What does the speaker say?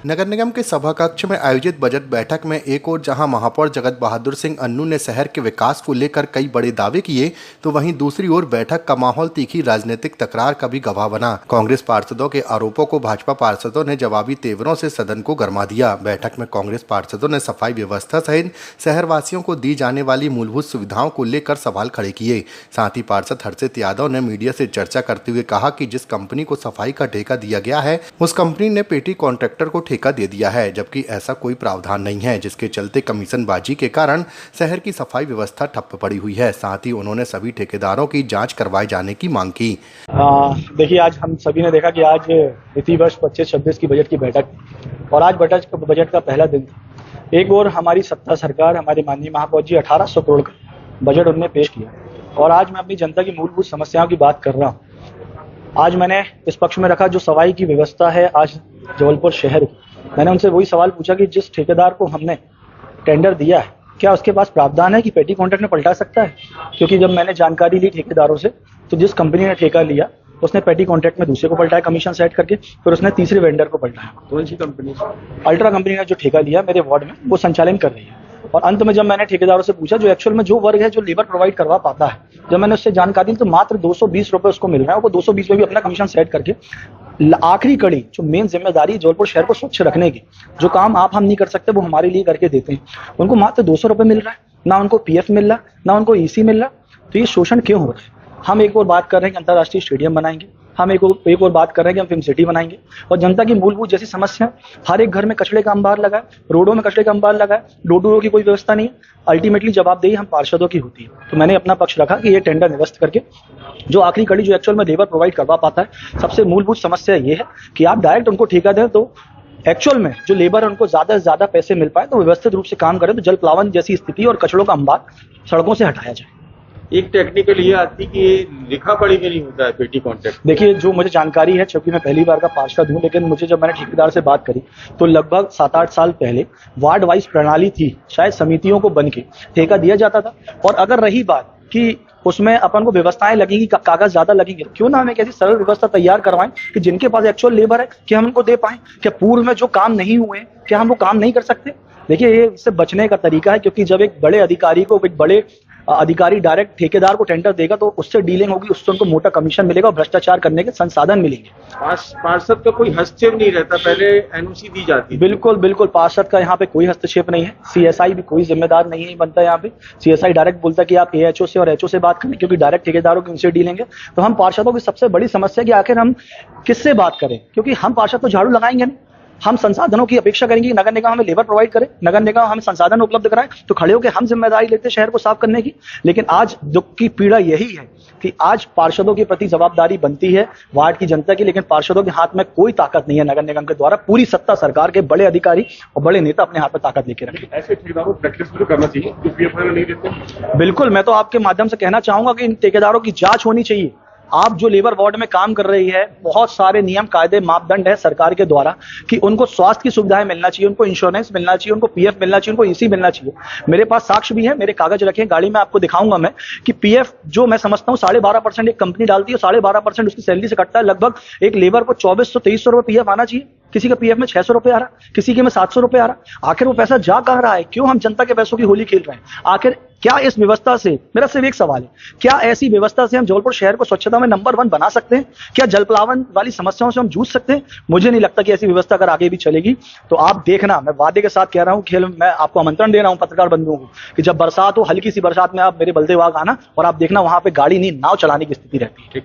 नगर निगम के सभा कक्ष में आयोजित बजट बैठक में एक ओर जहां महापौर जगत बहादुर सिंह अन्नू ने शहर के विकास को लेकर कई बड़े दावे किए, तो वहीं दूसरी ओर बैठक का माहौल तीखी राजनीतिक तकरार का भी गवाह बना। कांग्रेस पार्षदों के आरोपों को भाजपा पार्षदों ने जवाबी तेवरों से सदन को गरमा दिया। बैठक में कांग्रेस पार्षदों ने सफाई व्यवस्था सहित शहरवासियों को दी जाने वाली मूलभूत सुविधाओं को लेकर सवाल खड़े किए। साथ ही पार्षद हर्षित यादव ने मीडिया से चर्चा करते हुए कहा कि जिस कंपनी को सफाई का ठेका दिया गया है, उस कंपनी ने पेटी कॉन्ट्रैक्टर को ठेका दे दिया है, जबकि ऐसा कोई प्रावधान नहीं है, जिसके चलते कमीशनबाजी के कारण शहर की सफाई व्यवस्था ठप पड़ी हुई है। साथ ही उन्होंने सभी ठेकेदारों की जांच करवाए जाने की मांग की। देखिए, आज हम सभी ने देखा कि आज वित्तीय वर्ष 25-26 की बजट की बैठक और आज बजट का पहला दिन था। एक और हमारी सत्ता सरकार, हमारे माननीय महापौर जी 1800 करोड़ का बजट उन्होंने पेश किया और आज मैं अपनी जनता की मूलभूत समस्याओं की बात कर रहा हूँ। आज मैंने इस पक्ष में रखा जो सफाई की व्यवस्था है आज जबलपुर शहर की। मैंने उनसे वही सवाल पूछा कि जिस ठेकेदार को हमने टेंडर दिया है, क्या उसके पास प्रावधान है कि पेटी कॉन्ट्रैक्ट में पलटा सकता है? क्योंकि जब मैंने जानकारी ली ठेकेदारों से, तो जिस कंपनी ने ठेका लिया उसने पेटी कॉन्ट्रैक्ट में दूसरे को पलटाया कमीशन सेट करके, फिर उसने तीसरे वेंडर को पलटाया। कौन सी कंपनी? अल्ट्रा कंपनी ने जो ठेका लिया मेरे वार्ड में, वो संचालन कर रही है। और अंत में जब मैंने ठेकेदारों से पूछा जो एक्चुअल में जो वर्ग है जो लेबर प्रोवाइड करवा पाता है, जब मैंने उससे जानकारी दी तो मात्र 220 रुपए उसको मिल रहा है। वो 220 में भी अपना कमीशन सेट करके आखिरी कड़ी जो मेन जिम्मेदारी जबलपुर शहर को स्वच्छ रखने की, जो काम आप हम नहीं कर सकते वो हमारे लिए करके देते हैं, उनको मात्र 200 रुपए मिल रहा है। ना उनको पीएफ मिल रहा, ना उनको ईसी मिल रहा। तो ये शोषण क्यों हो रहा है? हम एक और बात कर रहे हैं कि अंतर्राष्ट्रीय स्टेडियम बनाएंगे, हम एक और बात कर रहे हैं कि हम फिल्म सिटी बनाएंगे, और जनता की मूलभूत जैसी समस्या, हर एक घर में कचरे का अंबार लगा है, रोडों में कचरे का अंबार लगा है, डोर टू डोर की कोई व्यवस्था नहीं है। अल्टीमेटली जवाबदेही हम पार्षदों की होती है। तो मैंने अपना पक्ष रखा कि ये टेंडर निरस्त करके जो आखिरी कड़ी जो एक्चुअल में लेबर प्रोवाइड करवा पाता है, सबसे मूलभूत समस्या ये है कि आप डायरेक्ट उनको ठेका दें तो एक्चुअल में जो लेबर है उनको ज्यादा से ज्यादा पैसे मिल पाए, तो व्यवस्थित रूप से काम करें, तो जल प्लावन जैसी स्थिति और कचड़ों का अंबार सड़कों से हटाया जाए। एक टेक्निकल ये आती कि लिखा पढ़ी में नहीं होता है पेटी कॉन्ट्रैक्ट। देखिए, जो मुझे जानकारी है, क्योंकि मैं पहली बार का पार्षद हूँ, लेकिन मुझे जब मैंने ठेकेदार से बात करी तो लगभग 7-8 साल पहले वार्ड वाइज प्रणाली थी, शायद समितियों को बन के ठेका दिया जाता था। और अगर रही बात कि उसमें अपन को व्यवस्थाएं लगेंगी, कागज ज्यादा लगेंगे, क्यों ना हम एक ऐसी सरल व्यवस्था तैयार करवाएं कि जिनके पास एक्चुअल लेबर है कि हम उनको दे पाएं। क्या पूर्व में जो काम नहीं हुए क्या हम वो काम नहीं कर सकते? देखिए, ये इससे बचने का तरीका है, क्योंकि जब एक बड़े अधिकारी को एक बड़े अधिकारी डायरेक्ट ठेकेदार को टेंडर देगा तो उससे डीलिंग होगी, उससे उनको मोटा कमीशन मिलेगा और भ्रष्टाचार करने के संसाधन मिलेंगे। पार्षद का कोई हस्तक्षेप नहीं रहता, पहले एनओसी दी जाती है। बिल्कुल पार्षद का यहाँ पे कोई हस्तक्षेप नहीं है। सीएसआई भी कोई जिम्मेदार नहीं बनता यहाँ पे। सीएसआई डायरेक्ट बोलता है कि आप एएचओ से और एचओ से बात करें, क्योंकि डायरेक्ट ठेकेदारों की उनसे डीलिंग है। तो हम पार्षदों की सबसे बड़ी समस्या कि आखिर हम किससे बात करें, क्योंकि हम पार्षद तो झाड़ू लगाएंगे नहीं। हम संसाधनों की अपेक्षा करेंगे कि नगर निगम हमें लेबर प्रोवाइड करे, नगर निगम हमें संसाधन उपलब्ध कराए, तो खड़े होकर हम जिम्मेदारी लेते हैं शहर को साफ करने की। लेकिन आज दुख की पीड़ा यही है कि आज पार्षदों के प्रति जवाबदारी बनती है वार्ड की जनता की, लेकिन पार्षदों के हाथ में कोई ताकत नहीं है। नगर निगम के द्वारा पूरी सत्ता सरकार के बड़े अधिकारी और बड़े नेता अपने हाथ में ताकत लेके रखे। ऐसे ठेकेदारों को ब्लैकलिस्ट भी करना चाहिए जो पीएफ नहीं देते। बिल्कुल, मैं तो आपके माध्यम से कहना चाहूंगा कि इन ठेकेदारों की जांच होनी चाहिए। आप जो लेबर वार्ड में काम कर रही है, बहुत सारे नियम कायदे मापदंड है सरकार के द्वारा कि उनको स्वास्थ्य की सुविधाएं मिलना चाहिए, उनको इंश्योरेंस मिलना चाहिए, उनको पीएफ मिलना चाहिए, उनको ईसी मिलना चाहिए। मेरे पास साक्ष्य भी है, मेरे कागज रखे हैं गाड़ी में, आपको दिखाऊंगा मैं कि पीएफ जो मैं समझता हूँ 12.5% एक कंपनी डालती है, 12.5% उसकी सैलरी से कटता है। लगभग एक लेबर को 2400-2300 रुपए पीएफ आना चाहिए। किसी का पीएफ में 600 रुपए आ रहा, किसी के में 700 रुपए आ रहा। आखिर वो पैसा जा कहाँ रहा है? क्यों हम जनता के पैसों की होली खेल रहे हैं? आखिर क्या इस व्यवस्था से, मेरा सिर्फ एक सवाल है, क्या ऐसी व्यवस्था से हम जबलपुर शहर को स्वच्छता में नंबर 1 बना सकते हैं? क्या जलप्लावन वाली समस्याओं से हम जूझ सकते हैं? मुझे नहीं लगता कि ऐसी व्यवस्था अगर आगे भी चलेगी तो आप देखना, मैं वादे के साथ कह रहा हूँ, खेल मैं आपको आमंत्रण दे रहा हूँ पत्रकार बंधुओं को कि जब बरसात हो, हल्की सी बरसात में आप मेरे बलदेबाग आना और आप देखना वहां पे गाड़ी नहीं नाव चलाने की स्थिति रहती है।